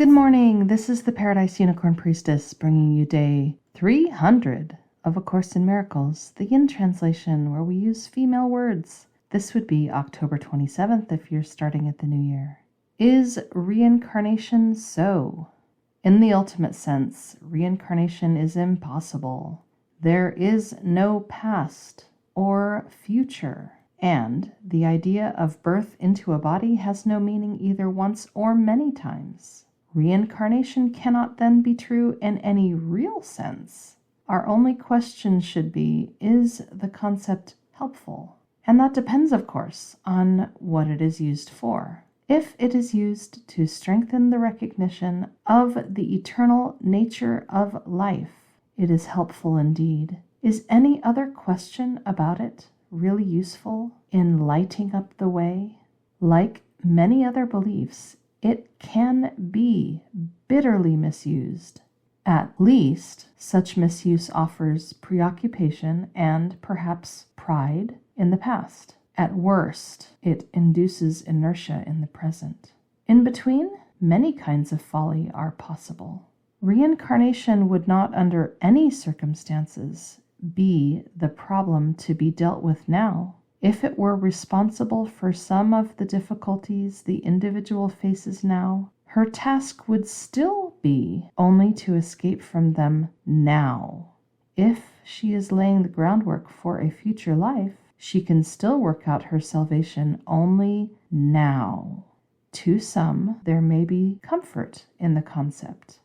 Good morning. This is the Paradise Unicorn Priestess bringing you day 300 of A Course in Miracles, the Yin translation where we use female words. This would be October 27th if you're starting at the new year. Is reincarnation so? In the ultimate sense, reincarnation is impossible. There is no past or future, and the idea of birth into a body has no meaning either once or many times. Reincarnation cannot then be true in any real sense. Our only question should be, is the concept helpful? And that depends, of course, on what it is used for. If it is used to strengthen the recognition of the eternal nature of life, it is helpful indeed. Is any other question about it really useful in lighting up the way? Like many other beliefs, it can be bitterly misused. At least, such misuse offers preoccupation and perhaps pride in the past. At worst, it induces inertia in the present. In between, many kinds of folly are possible. Reincarnation would not under any circumstances be the problem to be dealt with now. If it were responsible for some of the difficulties the individual faces now, her task would still be only to escape from them now. If she is laying the groundwork for a future life, she can still work out her salvation only now. To some, there may be comfort in the concept.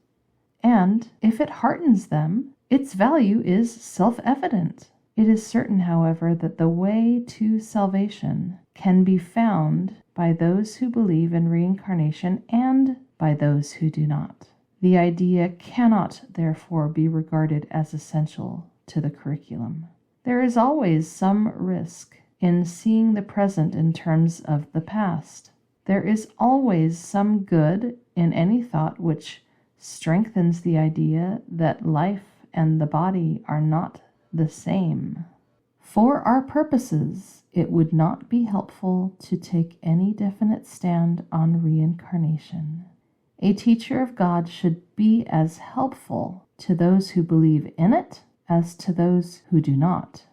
And if it heartens them, its value is self-evident. It is certain, however, that the way to salvation can be found by those who believe in reincarnation and by those who do not. The idea cannot, therefore, be regarded as essential to the curriculum. There is always some risk in seeing the present in terms of the past. There is always some good in any thought which strengthens the idea that life and the body are not the same. For our purposes, it would not be helpful to take any definite stand on reincarnation. A teacher of God should be as helpful to those who believe in it as to those who do not.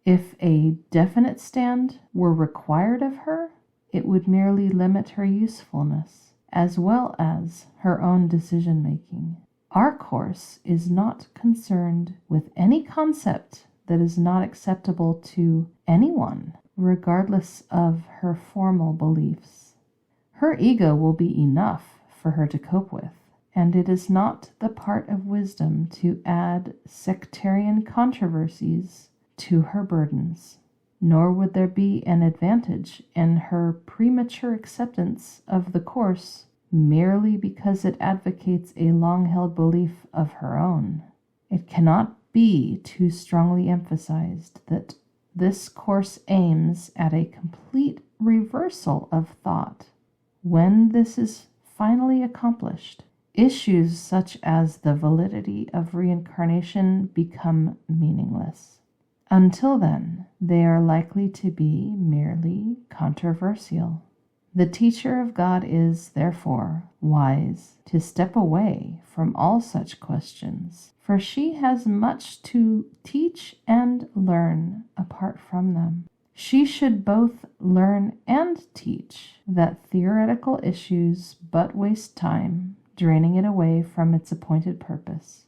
If a definite stand were required of her, it would merely limit her usefulness as well as her own decision-making. Our course is not concerned with any concept that is not acceptable to anyone, regardless of her formal beliefs. Her ego will be enough for her to cope with, and it is not the part of wisdom to add sectarian controversies to her burdens, nor would there be an advantage in her premature acceptance of the course merely because it advocates a long-held belief of her own. It cannot be too strongly emphasized that this course aims at a complete reversal of thought. When this is finally accomplished, issues such as the validity of reincarnation become meaningless. Until then, they are likely to be merely controversial. The teacher of God is, therefore, wise to step away from all such questions, for she has much to teach and learn apart from them. She should both learn and teach that theoretical issues but waste time, draining it away from its appointed purpose.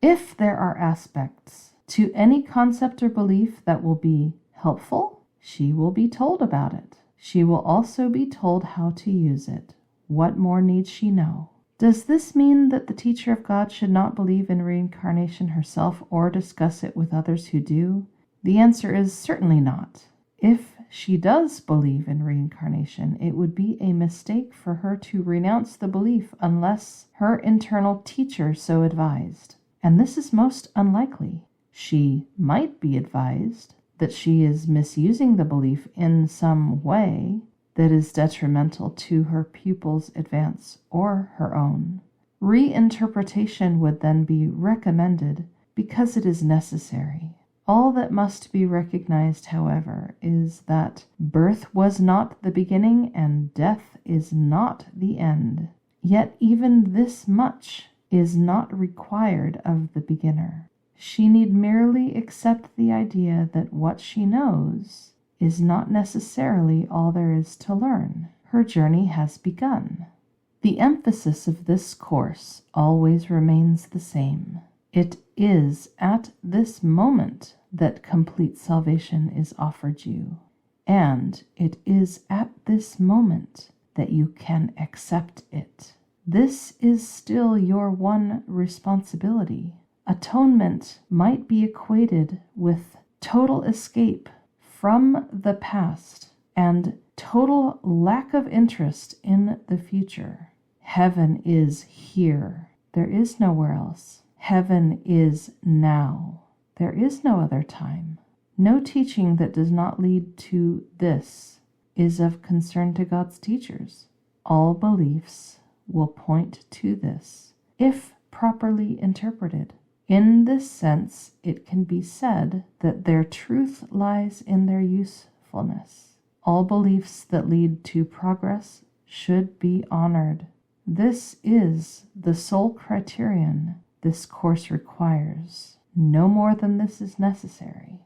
If there are aspects to any concept or belief that will be helpful, she will be told about it. She will also be told how to use it. What more needs she know? Does this mean that the teacher of God should not believe in reincarnation herself or discuss it with others who do? The answer is certainly not. If she does believe in reincarnation, it would be a mistake for her to renounce the belief unless her internal teacher so advised. And this is most unlikely. She might be advised that she is misusing the belief in some way that is detrimental to her pupil's advance or her own. Reinterpretation would then be recommended because it is necessary. All that must be recognized, however, is that birth was not the beginning and death is not the end. Yet even this much is not required of the beginner. She need merely accept the idea that what she knows is not necessarily all there is to learn. Her journey has begun. The emphasis of this course always remains the same. It is at this moment that complete salvation is offered you, and it is at this moment that you can accept it. This is still your one responsibility. Atonement might be equated with total escape from the past and total lack of interest in the future. Heaven is here. There is nowhere else. Heaven is now. There is no other time. No teaching that does not lead to this is of concern to God's teachers. All beliefs will point to this, if properly interpreted. In this sense, it can be said that their truth lies in their usefulness. All beliefs that lead to progress should be honored. This is the sole criterion this course requires. No more than this is necessary.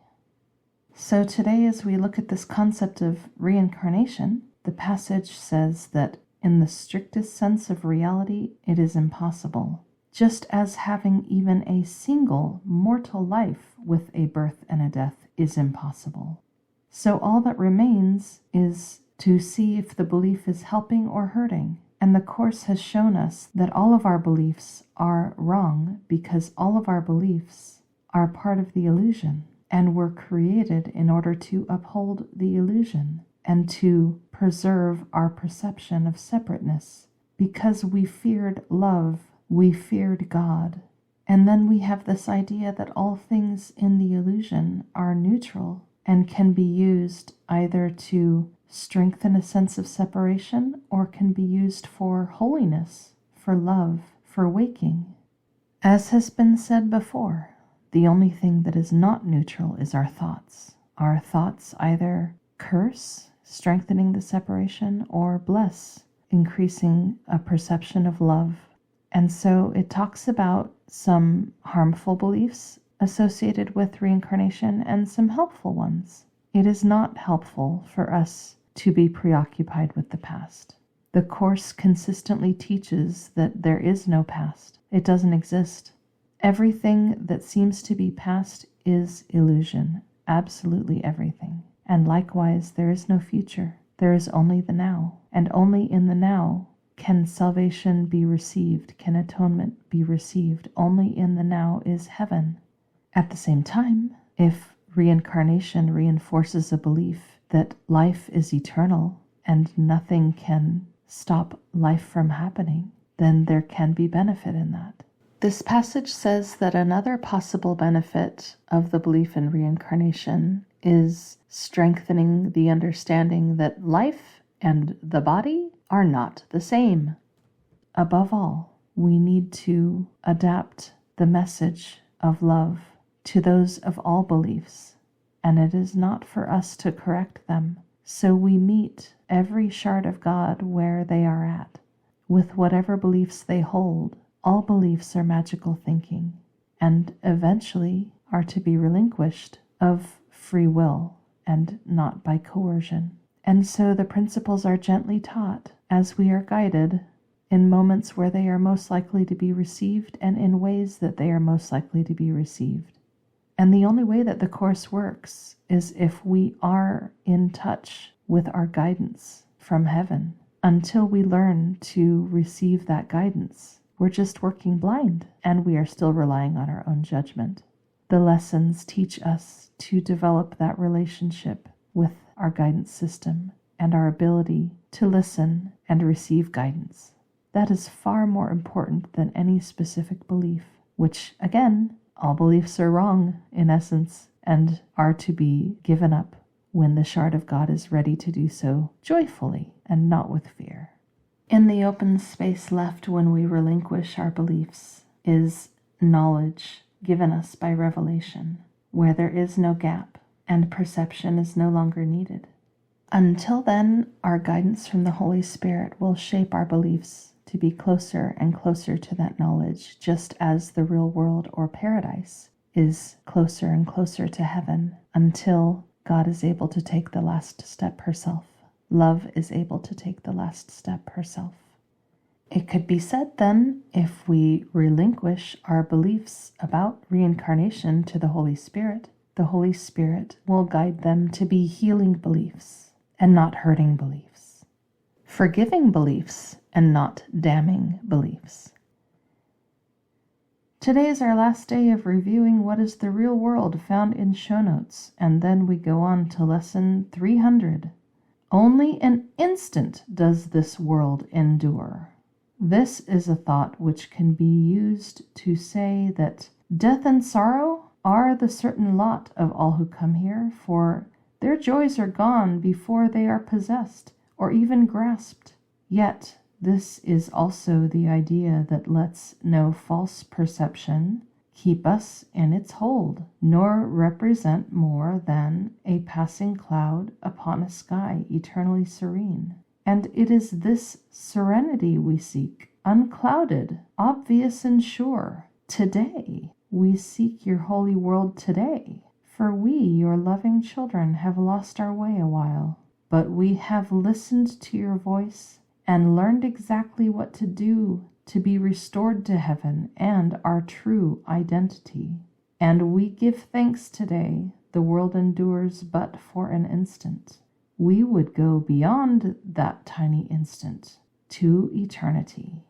So today, as we look at this concept of reincarnation, the passage says that in the strictest sense of reality, it is impossible. Just as having even a single mortal life with a birth and a death is impossible. So all that remains is to see if the belief is helping or hurting. And the Course has shown us that all of our beliefs are wrong because all of our beliefs are part of the illusion and were created in order to uphold the illusion and to preserve our perception of separateness. Because we feared love, we feared God. And then we have this idea that all things in the illusion are neutral and can be used either to strengthen a sense of separation or can be used for holiness, for love, for waking. As has been said before, the only thing that is not neutral is our thoughts. Our thoughts either curse, strengthening the separation, or bless, increasing a perception of love. And so it talks about some harmful beliefs associated with reincarnation and some helpful ones. It is not helpful for us to be preoccupied with the past. The Course consistently teaches that there is no past. It doesn't exist. Everything that seems to be past is illusion. Absolutely everything. And likewise, there is no future. There is only the now. And only in the now can salvation be received, can atonement be received. Only in the now is heaven. At the same time, if reincarnation reinforces a belief that life is eternal and nothing can stop life from happening, then there can be benefit in that. This passage says that another possible benefit of the belief in reincarnation is strengthening the understanding that life and the body are not the same. Above all, we need to adapt the message of love to those of all beliefs, and it is not for us to correct them. So we meet every shard of God where they are at, with whatever beliefs they hold. All beliefs are magical thinking, and eventually are to be relinquished of free will and not by coercion. And so the principles are gently taught as we are guided in moments where they are most likely to be received and in ways that they are most likely to be received. And the only way that the Course works is if we are in touch with our guidance from heaven. Until we learn to receive that guidance, we're just working blind, and we are still relying on our own judgment. The lessons teach us to develop that relationship with our guidance system and our ability to listen and receive guidance. That is far more important than any specific belief, which, again, all beliefs are wrong in essence and are to be given up when the shard of God is ready to do so joyfully and not with fear. In the open space left when we relinquish our beliefs is knowledge given us by revelation, where there is no gap and perception is no longer needed. Until then, our guidance from the Holy Spirit will shape our beliefs to to be closer and closer to that knowledge, just as the real world or paradise is closer and closer to heaven, until God is able to take the last step herself. Love is able to take the last step herself. It could be said then, if we relinquish our beliefs about reincarnation to the Holy Spirit, the Holy Spirit will guide them to be healing beliefs and not hurting beliefs, forgiving beliefs and not damning beliefs. Today is our last day of reviewing what is the real world found in show notes, and then we go on to lesson 300. Only an instant does this world endure. This is a thought which can be used to say that death and sorrow are the certain lot of all who come here, for their joys are gone before they are possessed or even grasped. Yet this is also the idea that lets no false perception keep us in its hold, nor represent more than a passing cloud upon a sky eternally serene. And it is this serenity we seek, unclouded, obvious and sure. Today, we seek your holy world today, for we, your loving children, have lost our way a while. But we have listened to your voice and learned exactly what to do to be restored to heaven and our true identity. And we give thanks today. The world endures but for an instant. We would go beyond that tiny instant to eternity.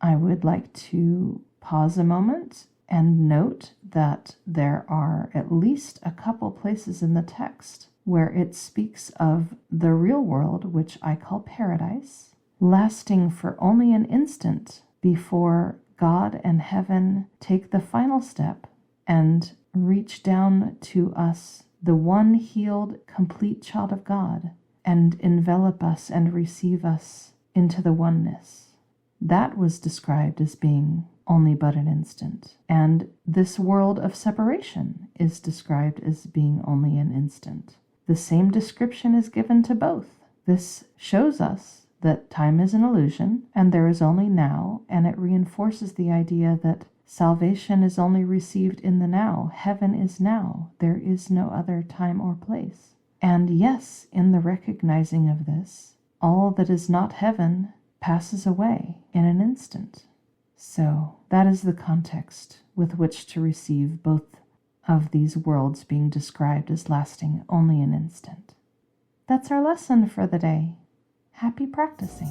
I would like to pause a moment and note that there are at least a couple places in the text where it speaks of the real world, which I call paradise, lasting for only an instant before God and heaven take the final step and reach down to us, the one healed, complete child of God, and envelop us and receive us into the oneness. That was described as being only but an instant. And this world of separation is described as being only an instant. The same description is given to both. This shows us that time is an illusion and there is only now, and it reinforces the idea that salvation is only received in the now. Heaven is now. There is no other time or place. And yes, in the recognizing of this, all that is not heaven passes away in an instant. So that is the context with which to receive both of these worlds being described as lasting only an instant. That's our lesson for the day. Happy practicing.